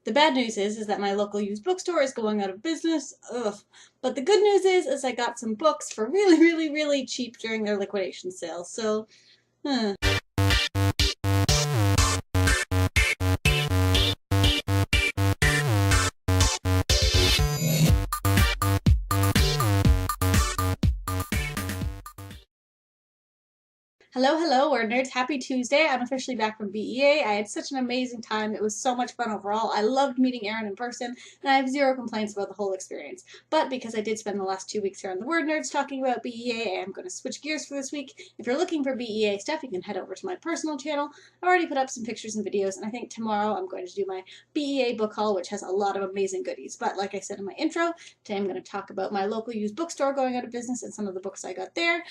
The bad news is that my local used bookstore is going out of business. Ugh. But the good news is I got some books for really, really, really cheap during their liquidation sale. So, Hello, WordNerds. Happy Tuesday. I'm officially back from BEA. I had such an amazing time. It was so much fun overall. I loved meeting Aaron in person, and I have zero complaints about the whole experience. But because I did spend the last 2 weeks here on the WordNerds talking about BEA, I am going to switch gears for this week. If you're looking for BEA stuff, you can head over to my personal channel. I already put up some pictures and videos, and I think tomorrow I'm going to do my BEA book haul, which has a lot of amazing goodies. But like I said in my intro, today I'm going to talk about my local used bookstore going out of business and some of the books I got there.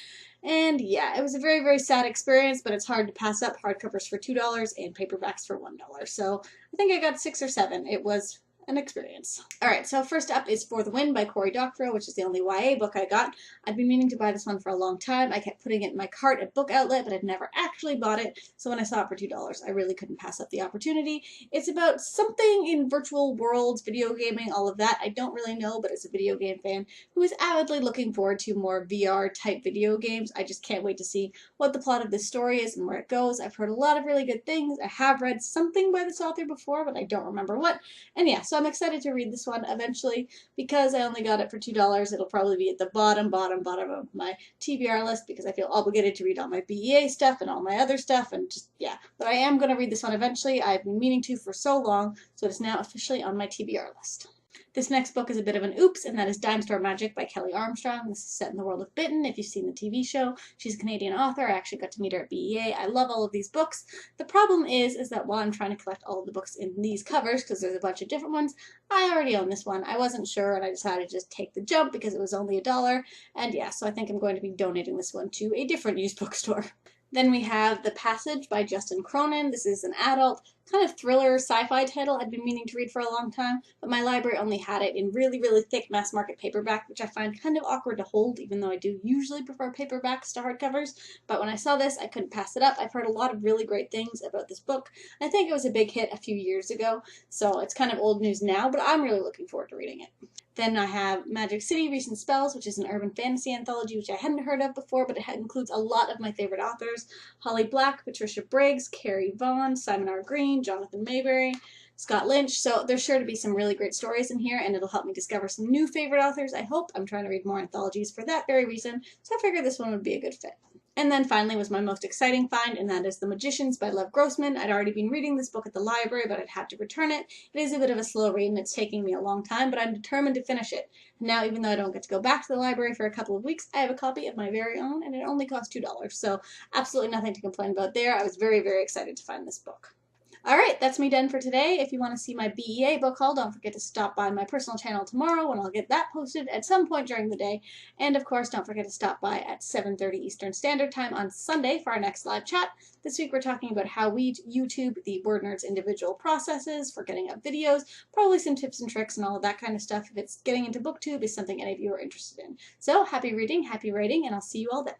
And yeah, it was a very, very sad experience, but it's hard to pass up hardcovers for $2 and paperbacks for $1. So I think I got 6 or 7. It was an experience. Alright, so first up is For the Win by Cory Doctorow, which is the only YA book I got. I've been meaning to buy this one for a long time. I kept putting it in my cart at Book Outlet, but I'd never actually bought it, so when I saw it for $2, I really couldn't pass up the opportunity. It's about something in virtual worlds, video gaming, all of that. I don't really know, but as a video game fan who is avidly looking forward to more VR-type video games, I just can't wait to see what the plot of this story is and where it goes. I've heard a lot of really good things. I have read something by this author before, but I don't remember what. And yeah, so I'm excited to read this one eventually. Because I only got it for $2, it'll probably be at the bottom of my TBR list because I feel obligated to read all my BEA stuff and all my other stuff and just, yeah. But I am going to read this one eventually. I've been meaning to for so long, so it's now officially on my TBR list. This next book is a bit of an oops, and that is Dime Store Magic by Kelly Armstrong. This is set in the world of Bitten, if you've seen the TV show. She's a Canadian author. I actually got to meet her at BEA. I love all of these books. The problem is that while I'm trying to collect all of the books in these covers, because there's a bunch of different ones, I already own this one. I wasn't sure, and I decided to just take the jump because it was only $1. And yeah, so I think I'm going to be donating this one to a different used bookstore. Then we have The Passage by Justin Cronin. This is an adult kind of thriller sci-fi title I'd been meaning to read for a long time, but my library only had it in really, really thick mass market paperback, which I find kind of awkward to hold, even though I do usually prefer paperbacks to hardcovers. But when I saw this, I couldn't pass it up. I've heard a lot of really great things about this book. I think it was a big hit a few years ago, so it's kind of old news now, but I'm really looking forward to reading it. Then I have Magic City Recent Spells, which is an urban fantasy anthology which I hadn't heard of before, but it includes a lot of my favorite authors. Holly Black, Patricia Briggs, Carrie Vaughn, Simon R. Green, Jonathan Mayberry, Scott Lynch. So there's sure to be some really great stories in here, and it'll help me discover some new favorite authors, I hope. I'm trying to read more anthologies for that very reason, so I figured this one would be a good fit. And then finally was my most exciting find, and that is The Magicians by Lev Grossman. I'd already been reading this book at the library, but I'd had to return it. It is a bit of a slow read, and it's taking me a long time, but I'm determined to finish it. And now, even though I don't get to go back to the library for a couple of weeks, I have a copy of my very own, and it only cost $2. So absolutely nothing to complain about there. I was very, very excited to find this book. Alright, that's me done for today. If you want to see my BEA book haul, don't forget to stop by my personal channel tomorrow when I'll get that posted at some point during the day. And of course, don't forget to stop by at 7:30 Eastern Standard Time on Sunday for our next live chat. This week we're talking about how we YouTube the WordNerds individual processes for getting up videos, probably some tips and tricks and all of that kind of stuff if it's getting into BookTube is something any of you are interested in. So happy reading, happy writing, and I'll see you all then.